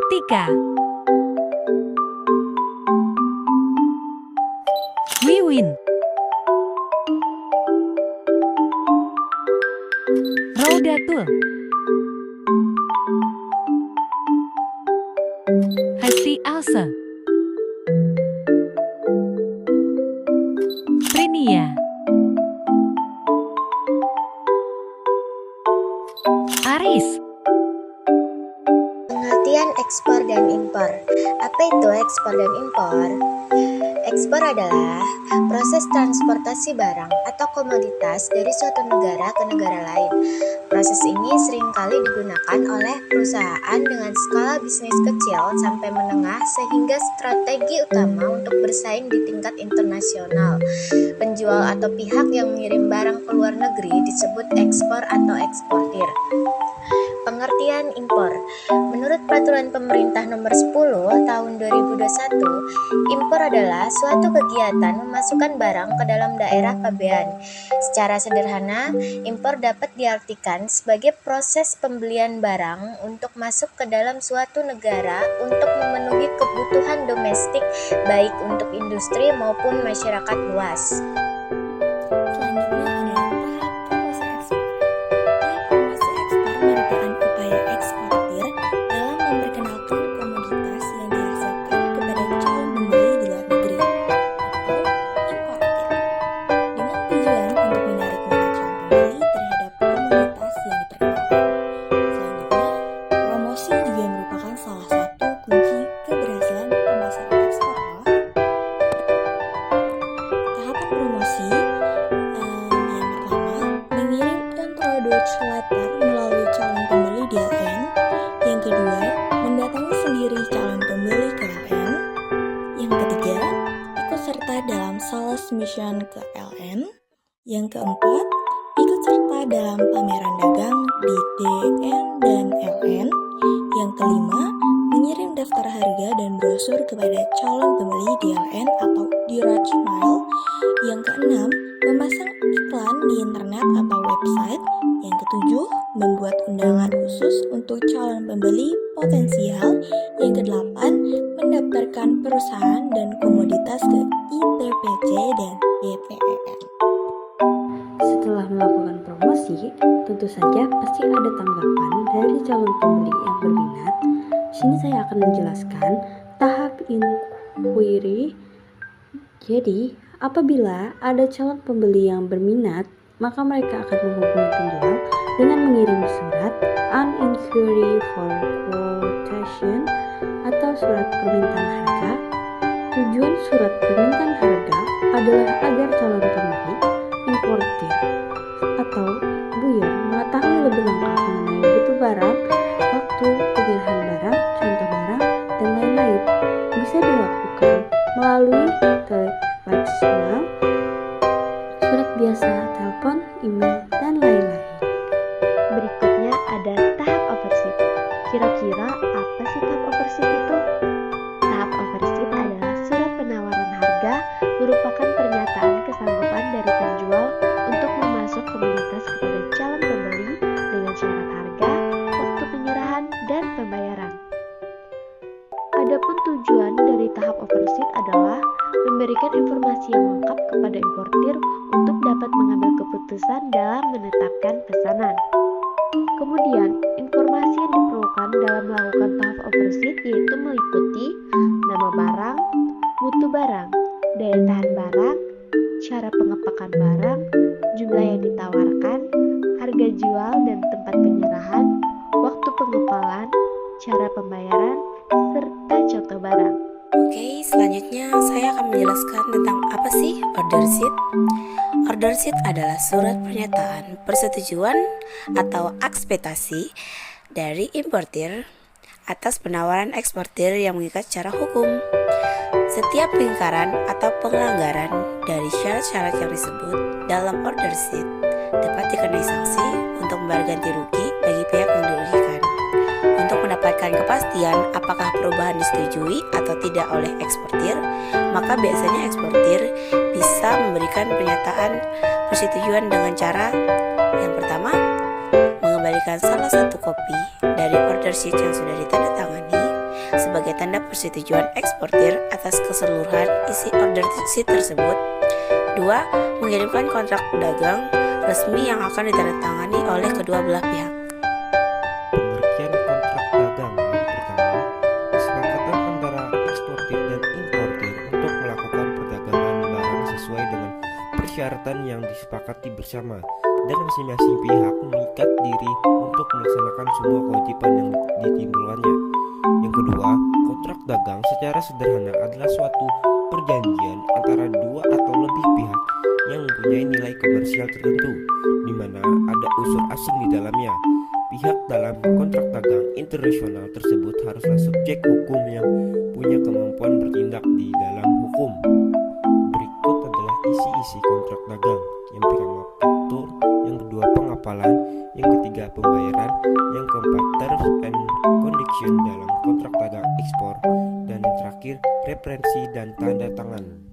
Gramatika. Wiwin. Raudatul. Hasti Alsa. Prinia. Aris. Pengertian ekspor dan impor. Apa itu ekspor dan impor? Ekspor adalah proses transportasi barang atau komoditas dari suatu negara ke negara lain. Proses ini seringkali digunakan oleh perusahaan dengan skala bisnis kecil sampai menengah sehingga strategi utama untuk bersaing di tingkat internasional. Penjual atau pihak yang mengirim barang ke luar negeri disebut ekspor atau eksportir. Pengertian impor. Menurut Peraturan Pemerintah Nomor 10 Tahun 2021, impor adalah suatu kegiatan memasukkan barang ke dalam daerah pabean. Secara sederhana, impor dapat diartikan sebagai proses pembelian barang untuk masuk ke dalam suatu negara untuk memenuhi kebutuhan domestik baik untuk industri maupun masyarakat luas. Selanjutnya adalah tahap promosi ekspor. Tahap promosi ekspor merupakan upaya eksportir dalam memperkenalkan komoditas yang dihasilkan kepada calon pembeli di luar negeri atau importir, dengan tujuan untuk menarik minat calon pembeli terhadap komoditas yang diperkenalkan. Selanjutnya, promosi juga merupakan salah satu kunci keberhasilan pemasaran ekspor. Tahapan promosi yang pertama, mengirim introduce letter melalui calon pembeli DLN. Yang kedua, mendatangi sendiri calon pembeli ke LN. Yang ketiga, ikut serta dalam sales mission ke LN. Yang keempat, ikut serta dalam pameran dagang di DN dan LN. Yang kelima, mengirim daftar harga dan brosur kepada calon pembeli DLN atau direct mail. Yang keenam, memasang iklan di internet atau website. Yang ketujuh, membuat undangan khusus untuk calon pembeli potensial. Yang kedelapan, mendaftarkan perusahaan dan komoditas ke ITPC dan BPEN. Setelah melakukan promosi, tentu saja pasti ada tanggapan dari calon pembeli yang berminat. Di sini saya akan menjelaskan tahap inquiry. Jadi, apabila ada calon pembeli yang berminat, maka mereka akan menghubungi penjual dengan mengirim surat an inquiry for quotation atau surat permintaan harga. Tujuan surat permintaan harga adalah agar calon pembeli, importir, atau buyer mengetahui lebih lengkap mengenai butuh barang, waktu pengiriman barang, contoh barang, dan lain-lain. Bisa dilakukan melalui televisual, surat biasa, telepon, email, dan lain-lain. Berikutnya ada tahap overseat. Kira-kira apa sih tahap overseat itu? Tahap overseat adalah surat penawaran harga, merupakan pernyataan kesanggupan dari penjual untuk memasuk komoditas kepada calon pembeli dengan syarat harga, waktu penyerahan, dan pembayaran. Adapun tujuan dari tahap overseat adalah memberikan informasi yang lengkap kepada importir untuk dapat mengambil keputusan dalam menetapkan pesanan. Kemudian, informasi yang diperlukan dalam melakukan tahap overseat yaitu meliputi nama barang, mutu barang, daya tahan barang, cara pengepakan barang, jumlah yang ditawarkan, harga jual dan tempat penyerahan, waktu pengepalan, cara pembayaran, serta contoh barang. Oke, selanjutnya saya akan menjelaskan tentang apa sih order sheet. Order sheet adalah surat pernyataan persetujuan atau akspektasi dari importir atas penawaran eksportir yang mengikat secara hukum. Setiap pelanggaran atau pelanggaran dari syarat-syarat yang disebut dalam order sheet dapat dikenai sanksi untuk membayar ganti rugi bagi pihak yang dirugikan. Untuk mendapatkan kepastian apakah perubahan disetujui atau tidak oleh eksportir, maka biasanya eksportir bisa memberikan pernyataan persetujuan dengan cara yang pertama, mengembalikan salah satu kopi dari order sheet yang sudah ditandatangani sebagai tanda persetujuan eksportir atas keseluruhan isi order sheet tersebut. 2. Mengirimkan kontrak dagang resmi yang akan ditandatangani oleh kedua belah pihak. Pengertian kontrak dagang yang pertama, kesepakatan antara eksportir dan importir untuk melakukan perdagangan barang sesuai dengan persyaratan yang disepakati bersama, dan masing-masing pihak mengikat diri untuk melaksanakan semua kewajiban yang ditimbulkannya. Yang kedua, kontrak dagang secara sederhana adalah suatu perjanjian antara dua atau lebih pihak yang mempunyai nilai komersial tertentu, di mana ada unsur asing di dalamnya. Pihak dalam kontrak dagang internasional tersebut haruslah subjek hukum yang punya kemampuan bertindak di dalam hukum. Berikut adalah isi-isi kontrak dagang. Yang pertama, faktur. Yang kedua, pengapalan. Yang ketiga, pembayaran. Yang keempat, terms and condition dalam kontrak dagang ekspor. Dan yang terakhir, referensi dan tanda tangan.